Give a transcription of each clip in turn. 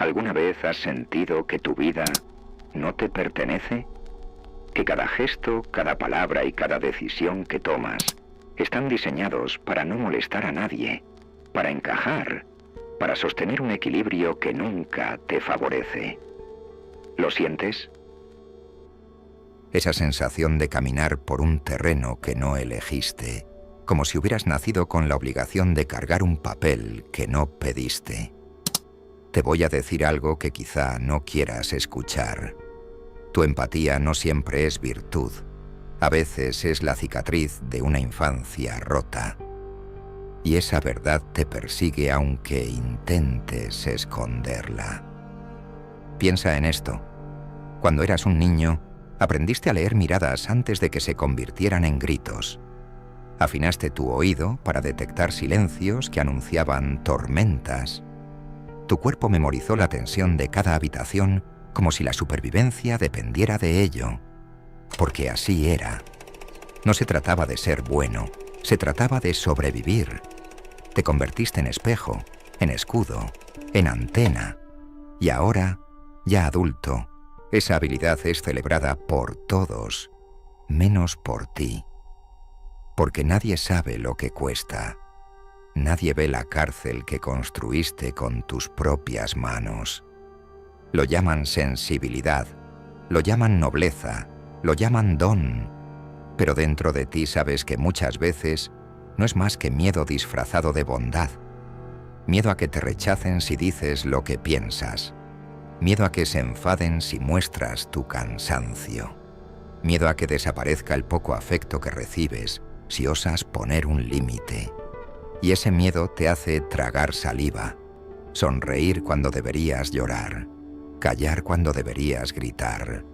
¿Alguna vez has sentido que tu vida no te pertenece? Que cada gesto, cada palabra y cada decisión que tomas están diseñados para no molestar a nadie, para encajar, para sostener un equilibrio que nunca te favorece. ¿Lo sientes? Esa sensación de caminar por un terreno que no elegiste, como si hubieras nacido con la obligación de cargar un papel que no pediste. Te voy a decir algo que quizá no quieras escuchar. Tu empatía no siempre es virtud. A veces es la cicatriz de una infancia rota. Y esa verdad te persigue aunque intentes esconderla. Piensa en esto. Cuando eras un niño, aprendiste a leer miradas antes de que se convirtieran en gritos. Afinaste tu oído para detectar silencios que anunciaban tormentas. Tu cuerpo memorizó la tensión de cada habitación como si la supervivencia dependiera de ello. Porque así era. No se trataba de ser bueno, se trataba de sobrevivir. Te convertiste en espejo, en escudo, en antena. Y ahora, ya adulto, esa habilidad es celebrada por todos, menos por ti. Porque nadie sabe lo que cuesta. Nadie ve la cárcel que construiste con tus propias manos. Lo llaman sensibilidad, lo llaman nobleza, lo llaman don. Pero dentro de ti sabes que muchas veces no es más que miedo disfrazado de bondad. Miedo a que te rechacen si dices lo que piensas. Miedo a que se enfaden si muestras tu cansancio. Miedo a que desaparezca el poco afecto que recibes si osas poner un límite. Y ese miedo te hace tragar saliva, sonreír cuando deberías llorar, callar cuando deberías gritar.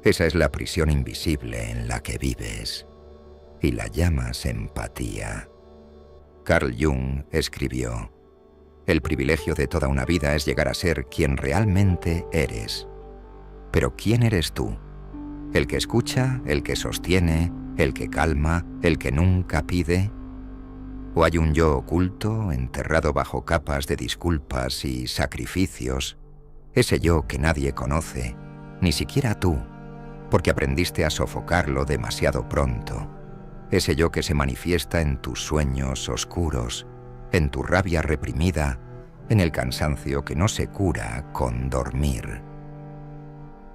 Esa es la prisión invisible en la que vives. Y la llamas empatía. Carl Jung escribió: el privilegio de toda una vida es llegar a ser quien realmente eres. Pero ¿quién eres tú? ¿El que escucha, el que sostiene, el que calma, el que nunca pide? ¿O hay un yo oculto, enterrado bajo capas de disculpas y sacrificios? Ese yo que nadie conoce, ni siquiera tú, porque aprendiste a sofocarlo demasiado pronto. Ese yo que se manifiesta en tus sueños oscuros, en tu rabia reprimida, en el cansancio que no se cura con dormir.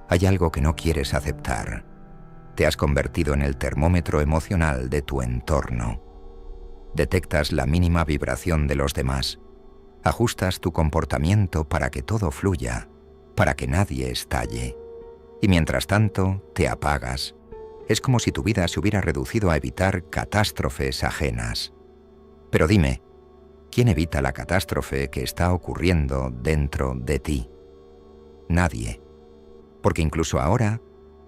Hay algo que no quieres aceptar. Te has convertido en el termómetro emocional de tu entorno. Detectas la mínima vibración de los demás. Ajustas tu comportamiento para que todo fluya, para que nadie estalle. Y mientras tanto, te apagas. Es como si tu vida se hubiera reducido a evitar catástrofes ajenas. Pero dime, ¿quién evita la catástrofe que está ocurriendo dentro de ti? Nadie. Porque incluso ahora,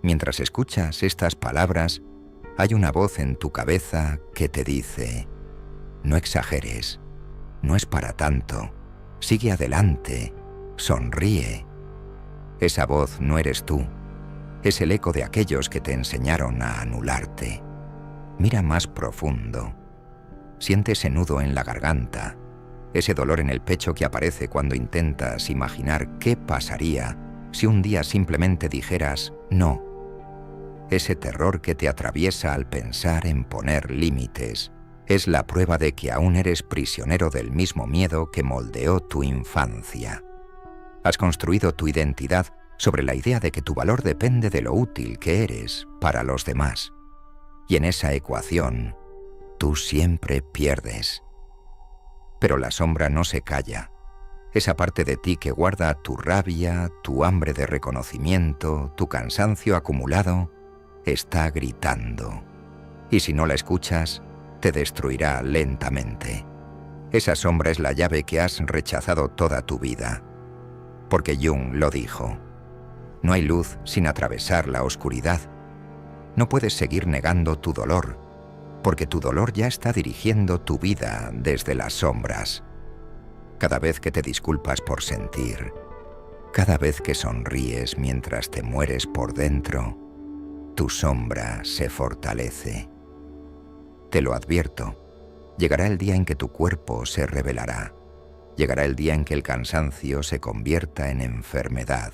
mientras escuchas estas palabras, hay una voz en tu cabeza que te dice: no exageres, no es para tanto, sigue adelante, sonríe. Esa voz no eres tú, es el eco de aquellos que te enseñaron a anularte. Mira más profundo. Siente ese nudo en la garganta, ese dolor en el pecho que aparece cuando intentas imaginar qué pasaría si un día simplemente dijeras no. Ese terror que te atraviesa al pensar en poner límites es la prueba de que aún eres prisionero del mismo miedo que moldeó tu infancia. Has construido tu identidad sobre la idea de que tu valor depende de lo útil que eres para los demás. Y en esa ecuación, tú siempre pierdes. Pero la sombra no se calla. Esa parte de ti que guarda tu rabia, tu hambre de reconocimiento, tu cansancio acumulado, está gritando. Y si no la escuchas, te destruirá lentamente. Esa sombra es la llave que has rechazado toda tu vida. Porque Jung lo dijo: no hay luz sin atravesar la oscuridad. No puedes seguir negando tu dolor, porque tu dolor ya está dirigiendo tu vida desde las sombras. Cada vez que te disculpas por sentir, cada vez que sonríes mientras te mueres por dentro, tu sombra se fortalece. Te lo advierto, llegará el día en que tu cuerpo se revelará. Llegará el día en que el cansancio se convierta en enfermedad,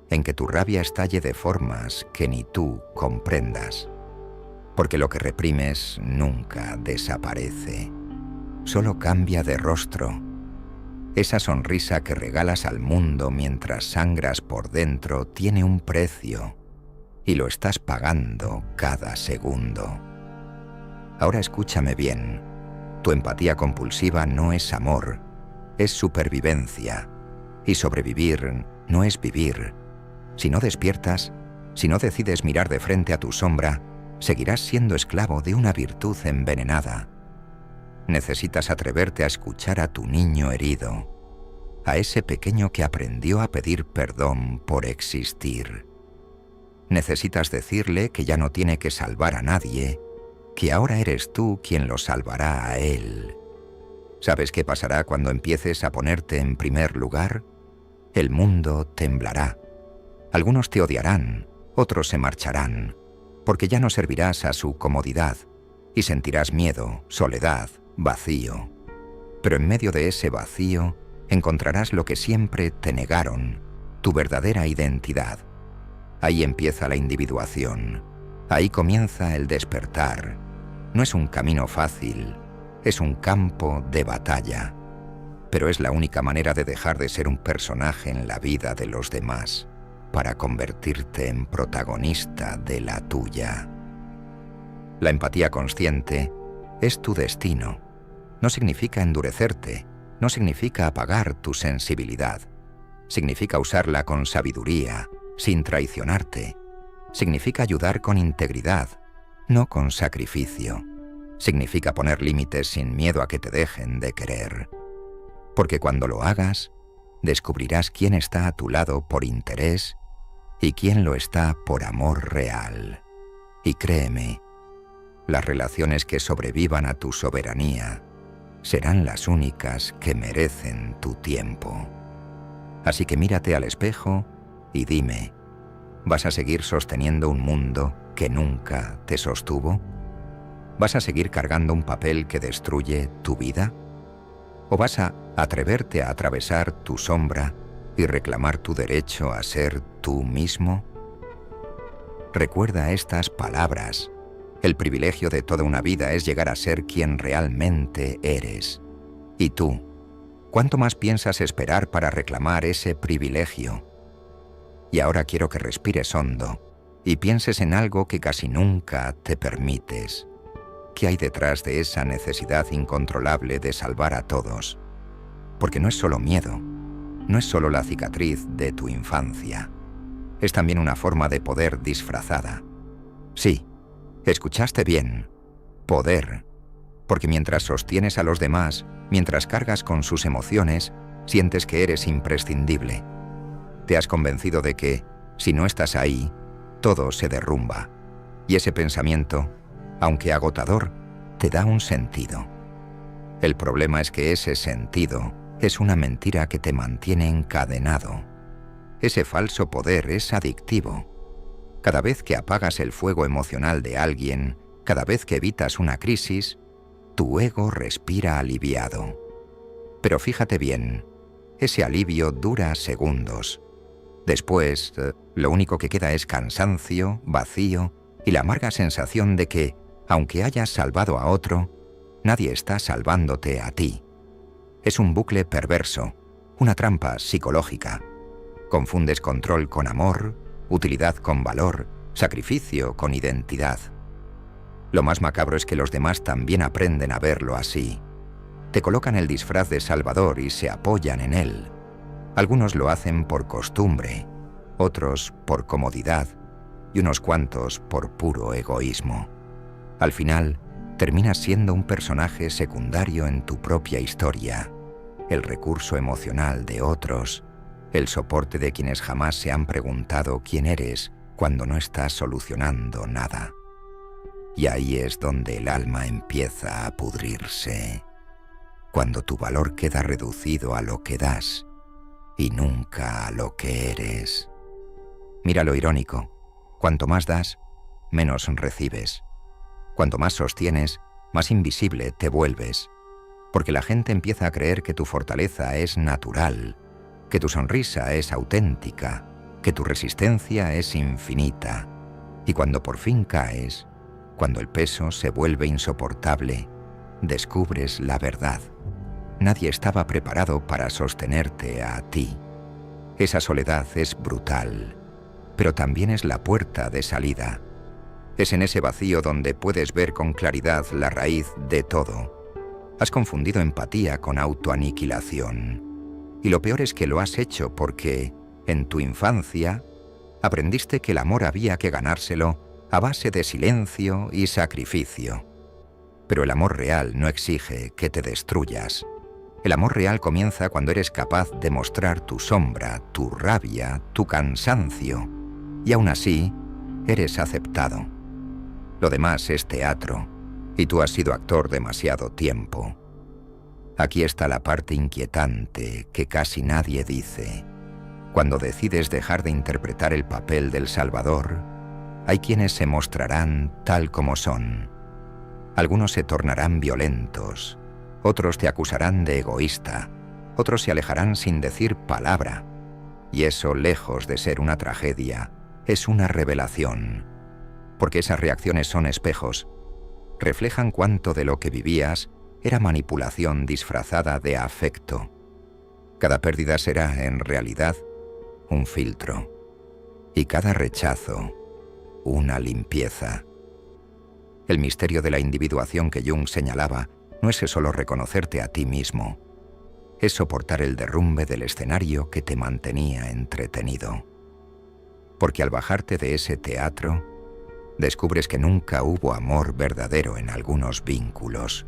en que tu rabia estalle de formas que ni tú comprendas. Porque lo que reprimes nunca desaparece, solo cambia de rostro. Esa sonrisa que regalas al mundo mientras sangras por dentro tiene un precio, y lo estás pagando cada segundo. Ahora escúchame bien, tu empatía compulsiva no es amor, es supervivencia, y sobrevivir no es vivir. Si no despiertas, si no decides mirar de frente a tu sombra, seguirás siendo esclavo de una virtud envenenada. Necesitas atreverte a escuchar a tu niño herido, a ese pequeño que aprendió a pedir perdón por existir. Necesitas decirle que ya no tiene que salvar a nadie, que ahora eres tú quien lo salvará a él. ¿Sabes qué pasará cuando empieces a ponerte en primer lugar? El mundo temblará. Algunos te odiarán, otros se marcharán, porque ya no servirás a su comodidad y sentirás miedo, soledad, vacío. Pero en medio de ese vacío encontrarás lo que siempre te negaron, tu verdadera identidad. Ahí empieza la individuación, ahí comienza el despertar. No es un camino fácil, es un campo de batalla, pero es la única manera de dejar de ser un personaje en la vida de los demás, para convertirte en protagonista de la tuya. La empatía consciente es tu destino. No significa endurecerte, no significa apagar tu sensibilidad. Significa usarla con sabiduría, sin traicionarte. Significa ayudar con integridad, no con sacrificio. Significa poner límites sin miedo a que te dejen de querer. Porque cuando lo hagas, descubrirás quién está a tu lado por interés y quién lo está por amor real. Y créeme, las relaciones que sobrevivan a tu soberanía serán las únicas que merecen tu tiempo. Así que mírate al espejo y dime, ¿vas a seguir sosteniendo un mundo que nunca te sostuvo? ¿Vas a seguir cargando un papel que destruye tu vida? ¿O vas a atreverte a atravesar tu sombra y reclamar tu derecho a ser tú mismo? Recuerda estas palabras. El privilegio de toda una vida es llegar a ser quien realmente eres. ¿Y tú? ¿Cuánto más piensas esperar para reclamar ese privilegio? Y ahora quiero que respires hondo y pienses en algo que casi nunca te permites. ¿Qué hay detrás de esa necesidad incontrolable de salvar a todos? Porque no es solo miedo, no es solo la cicatriz de tu infancia. Es también una forma de poder disfrazada. Sí, escuchaste bien, poder. Porque mientras sostienes a los demás, mientras cargas con sus emociones, sientes que eres imprescindible. Te has convencido de que, si no estás ahí, todo se derrumba. Y ese pensamiento, aunque agotador, te da un sentido. El problema es que ese sentido es una mentira que te mantiene encadenado. Ese falso poder es adictivo. Cada vez que apagas el fuego emocional de alguien, cada vez que evitas una crisis, tu ego respira aliviado. Pero fíjate bien, ese alivio dura segundos. Después, lo único que queda es cansancio, vacío y la amarga sensación de que, aunque hayas salvado a otro, nadie está salvándote a ti. Es un bucle perverso, una trampa psicológica. Confundes control con amor, utilidad con valor, sacrificio con identidad. Lo más macabro es que los demás también aprenden a verlo así. Te colocan el disfraz de Salvador y se apoyan en él. Algunos lo hacen por costumbre, otros por comodidad y unos cuantos por puro egoísmo. Al final, terminas siendo un personaje secundario en tu propia historia, el recurso emocional de otros, el soporte de quienes jamás se han preguntado quién eres cuando no estás solucionando nada. Y ahí es donde el alma empieza a pudrirse, cuando tu valor queda reducido a lo que das y nunca a lo que eres. Mira lo irónico, cuanto más das, menos recibes. Cuanto más sostienes, más invisible te vuelves. Porque la gente empieza a creer que tu fortaleza es natural, que tu sonrisa es auténtica, que tu resistencia es infinita. Y cuando por fin caes, cuando el peso se vuelve insoportable, descubres la verdad. Nadie estaba preparado para sostenerte a ti. Esa soledad es brutal, pero también es la puerta de salida. Es en ese vacío donde puedes ver con claridad la raíz de todo. Has confundido empatía con autoaniquilación. Y lo peor es que lo has hecho porque, en tu infancia, aprendiste que el amor había que ganárselo a base de silencio y sacrificio. Pero el amor real no exige que te destruyas. El amor real comienza cuando eres capaz de mostrar tu sombra, tu rabia, tu cansancio. Y aún así, eres aceptado. Lo demás es teatro, y tú has sido actor demasiado tiempo. Aquí está la parte inquietante que casi nadie dice. Cuando decides dejar de interpretar el papel del Salvador, hay quienes se mostrarán tal como son. Algunos se tornarán violentos, otros te acusarán de egoísta, otros se alejarán sin decir palabra. Y eso, lejos de ser una tragedia, es una revelación. Porque esas reacciones son espejos. Reflejan cuánto de lo que vivías era manipulación disfrazada de afecto. Cada pérdida será, en realidad, un filtro. Y cada rechazo, una limpieza. El misterio de la individuación que Jung señalaba no es solo reconocerte a ti mismo, es soportar el derrumbe del escenario que te mantenía entretenido. Porque al bajarte de ese teatro, descubres que nunca hubo amor verdadero en algunos vínculos,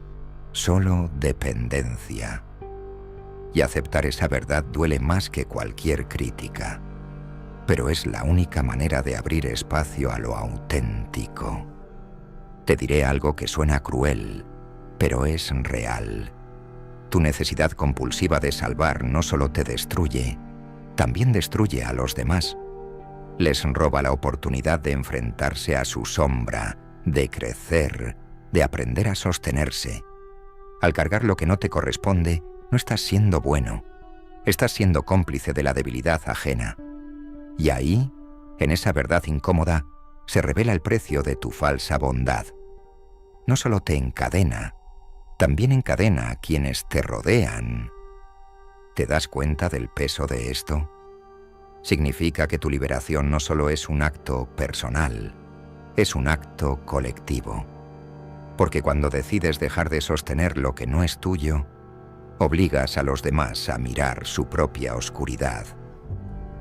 solo dependencia. Y aceptar esa verdad duele más que cualquier crítica, pero es la única manera de abrir espacio a lo auténtico. Te diré algo que suena cruel, pero es real. Tu necesidad compulsiva de salvar no solo te destruye, también destruye a los demás. Les roba la oportunidad de enfrentarse a su sombra, de crecer, de aprender a sostenerse. Al cargar lo que no te corresponde, no estás siendo bueno, estás siendo cómplice de la debilidad ajena. Y ahí, en esa verdad incómoda, se revela el precio de tu falsa bondad. No solo te encadena, también encadena a quienes te rodean. ¿Te das cuenta del peso de esto? Significa que tu liberación no solo es un acto personal, es un acto colectivo. Porque cuando decides dejar de sostener lo que no es tuyo, obligas a los demás a mirar su propia oscuridad.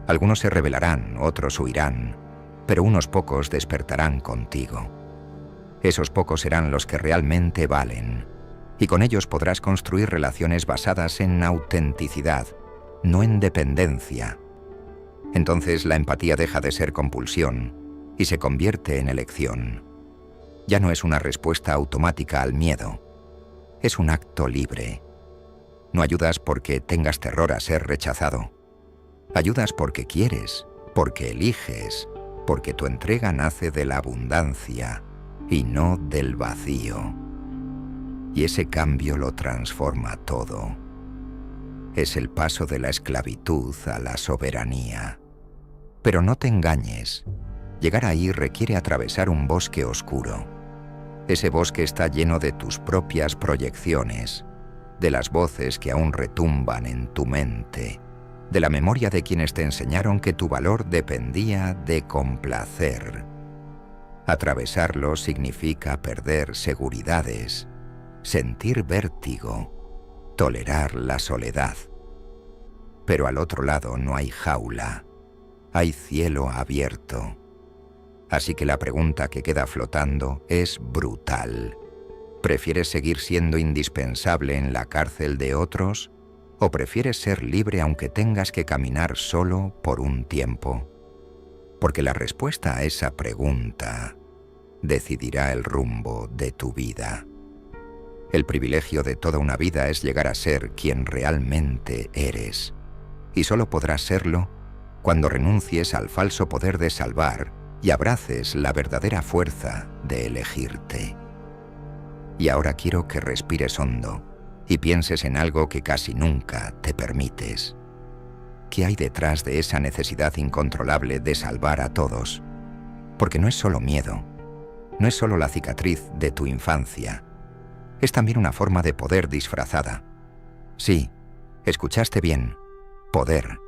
Algunos se rebelarán, otros huirán, pero unos pocos despertarán contigo. Esos pocos serán los que realmente valen, y con ellos podrás construir relaciones basadas en autenticidad, no en dependencia. Entonces la empatía deja de ser compulsión y se convierte en elección. Ya no es una respuesta automática al miedo, es un acto libre. No ayudas porque tengas terror a ser rechazado. Ayudas porque quieres, porque eliges, porque tu entrega nace de la abundancia y no del vacío. Y ese cambio lo transforma todo. Es el paso de la esclavitud a la soberanía. Pero no te engañes. Llegar ahí requiere atravesar un bosque oscuro. Ese bosque está lleno de tus propias proyecciones, de las voces que aún retumban en tu mente, de la memoria de quienes te enseñaron que tu valor dependía de complacer. Atravesarlo significa perder seguridades, sentir vértigo, tolerar la soledad. Pero al otro lado no hay jaula, hay cielo abierto. Así que la pregunta que queda flotando es brutal. ¿Prefieres seguir siendo indispensable en la cárcel de otros? ¿O prefieres ser libre aunque tengas que caminar solo por un tiempo? Porque la respuesta a esa pregunta decidirá el rumbo de tu vida. El privilegio de toda una vida es llegar a ser quien realmente eres. Y solo podrás serlo cuando renuncies al falso poder de salvar y abraces la verdadera fuerza de elegirte. Y ahora quiero que respires hondo y pienses en algo que casi nunca te permites. ¿Qué hay detrás de esa necesidad incontrolable de salvar a todos? Porque no es solo miedo, no es solo la cicatriz de tu infancia, es también una forma de poder disfrazada. Sí, escuchaste bien, poder.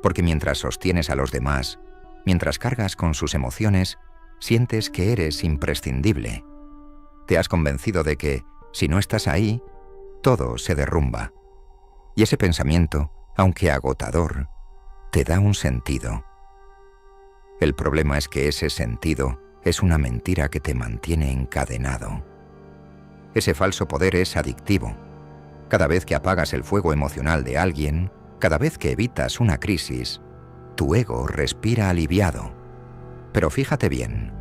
Porque mientras sostienes a los demás, mientras cargas con sus emociones, sientes que eres imprescindible. Te has convencido de que, si no estás ahí, todo se derrumba. Y ese pensamiento, aunque agotador, te da un sentido. El problema es que ese sentido es una mentira que te mantiene encadenado. Ese falso poder es adictivo. Cada vez que apagas el fuego emocional de alguien, cada vez que evitas una crisis, tu ego respira aliviado. Pero fíjate bien,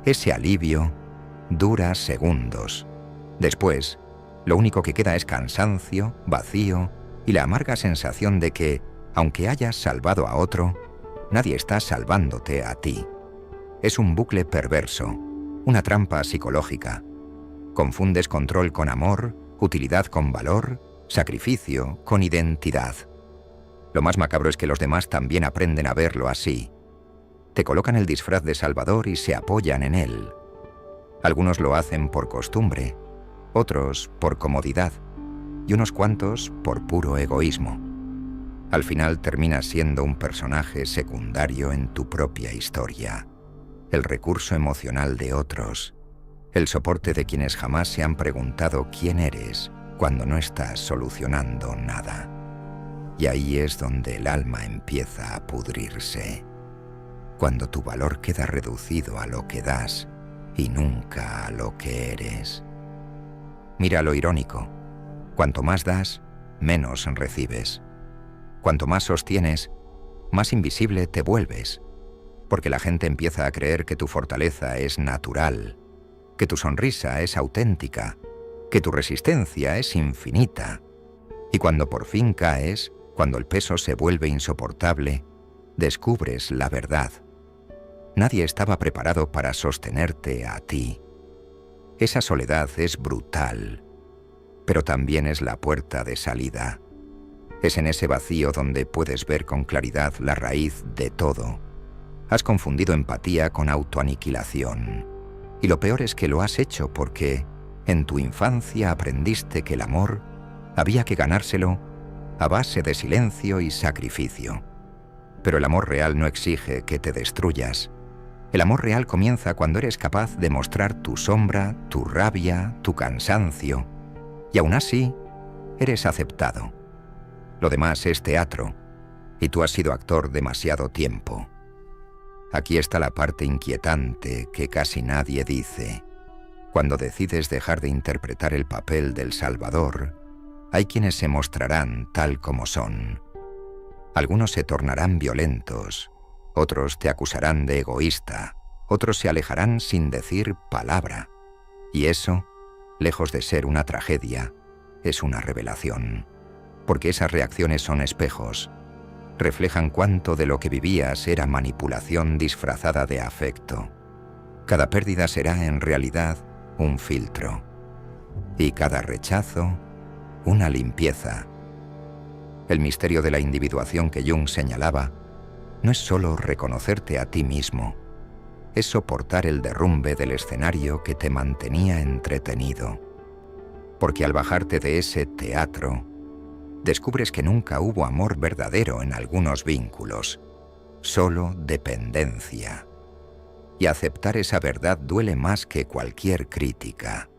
ese alivio dura segundos. Después, lo único que queda es cansancio, vacío y la amarga sensación de que, aunque hayas salvado a otro, nadie está salvándote a ti. Es un bucle perverso, una trampa psicológica. Confundes control con amor, utilidad con valor, sacrificio con identidad. Lo más macabro es que los demás también aprenden a verlo así. Te colocan el disfraz de Salvador y se apoyan en él. Algunos lo hacen por costumbre, otros por comodidad y unos cuantos por puro egoísmo. Al final terminas siendo un personaje secundario en tu propia historia, el recurso emocional de otros, el soporte de quienes jamás se han preguntado quién eres cuando no estás solucionando nada. Y ahí es donde el alma empieza a pudrirse, cuando tu valor queda reducido a lo que das y nunca a lo que eres. Mira lo irónico, cuanto más das, menos recibes. Cuanto más sostienes, más invisible te vuelves, porque la gente empieza a creer que tu fortaleza es natural, que tu sonrisa es auténtica, que tu resistencia es infinita. Y cuando por fin caes, cuando el peso se vuelve insoportable, descubres la verdad. Nadie estaba preparado para sostenerte a ti. Esa soledad es brutal, pero también es la puerta de salida. Es en ese vacío donde puedes ver con claridad la raíz de todo. Has confundido empatía con autoaniquilación. Y lo peor es que lo has hecho porque en tu infancia aprendiste que el amor había que ganárselo a base de silencio y sacrificio. Pero el amor real no exige que te destruyas. El amor real comienza cuando eres capaz de mostrar tu sombra, tu rabia, tu cansancio. Y aún así, eres aceptado. Lo demás es teatro, y tú has sido actor demasiado tiempo. Aquí está la parte inquietante que casi nadie dice. Cuando decides dejar de interpretar el papel del Salvador, hay quienes se mostrarán tal como son. Algunos se tornarán violentos, otros te acusarán de egoísta, otros se alejarán sin decir palabra. Y eso, lejos de ser una tragedia, es una revelación. Porque esas reacciones son espejos. Reflejan cuánto de lo que vivías era manipulación disfrazada de afecto. Cada pérdida será en realidad un filtro. Y cada rechazo, una limpieza. El misterio de la individuación que Jung señalaba no es solo reconocerte a ti mismo, es soportar el derrumbe del escenario que te mantenía entretenido. Porque al bajarte de ese teatro, descubres que nunca hubo amor verdadero en algunos vínculos, solo dependencia. Y aceptar esa verdad duele más que cualquier crítica.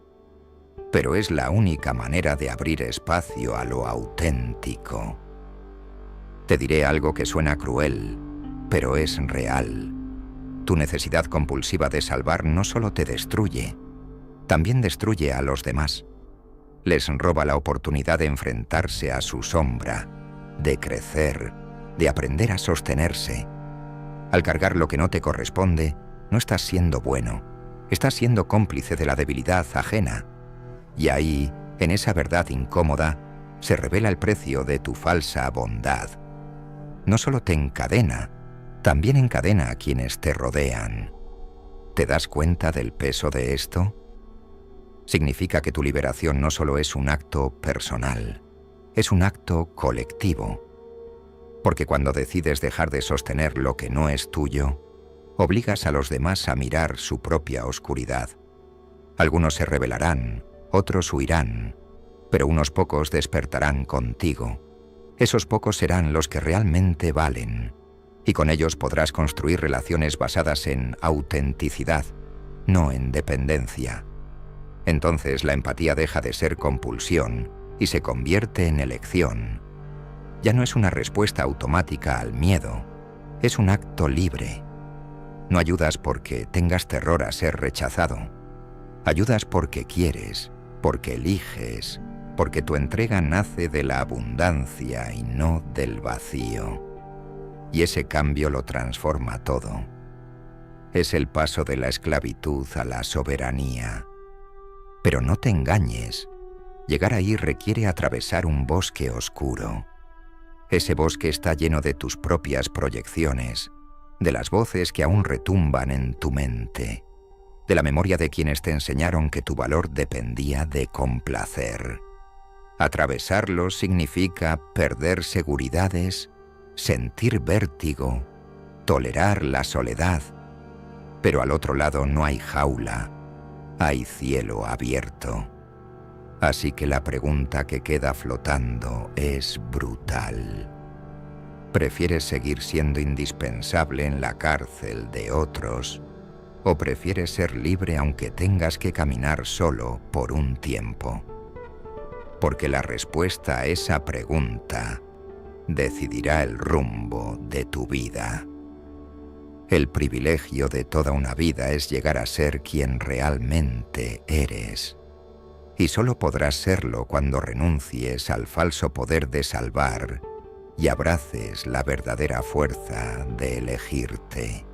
Pero es la única manera de abrir espacio a lo auténtico. Te diré algo que suena cruel, pero es real. Tu necesidad compulsiva de salvar no solo te destruye, también destruye a los demás. Les roba la oportunidad de enfrentarse a su sombra, de crecer, de aprender a sostenerse. Al cargar lo que no te corresponde, no estás siendo bueno, estás siendo cómplice de la debilidad ajena. Y ahí, en esa verdad incómoda, se revela el precio de tu falsa bondad. No solo te encadena, también encadena a quienes te rodean. ¿Te das cuenta del peso de esto? Significa que tu liberación no solo es un acto personal, es un acto colectivo. Porque cuando decides dejar de sostener lo que no es tuyo, obligas a los demás a mirar su propia oscuridad. Algunos se rebelarán, otros huirán, pero unos pocos despertarán contigo. Esos pocos serán los que realmente valen, y con ellos podrás construir relaciones basadas en autenticidad, no en dependencia. Entonces la empatía deja de ser compulsión y se convierte en elección. Ya no es una respuesta automática al miedo, es un acto libre. No ayudas porque tengas terror a ser rechazado. Ayudas porque quieres, porque eliges, porque tu entrega nace de la abundancia y no del vacío. Y ese cambio lo transforma todo. Es el paso de la esclavitud a la soberanía. Pero no te engañes. Llegar ahí requiere atravesar un bosque oscuro. Ese bosque está lleno de tus propias proyecciones, de las voces que aún retumban en tu mente, de la memoria de quienes te enseñaron que tu valor dependía de complacer. Atravesarlo significa perder seguridades, sentir vértigo, tolerar la soledad, pero al otro lado no hay jaula, hay cielo abierto. Así que la pregunta que queda flotando es brutal. ¿Prefieres seguir siendo indispensable en la cárcel de otros? ¿O prefieres ser libre aunque tengas que caminar solo por un tiempo? Porque la respuesta a esa pregunta decidirá el rumbo de tu vida. El privilegio de toda una vida es llegar a ser quien realmente eres. Y solo podrás serlo cuando renuncies al falso poder de salvar y abraces la verdadera fuerza de elegirte.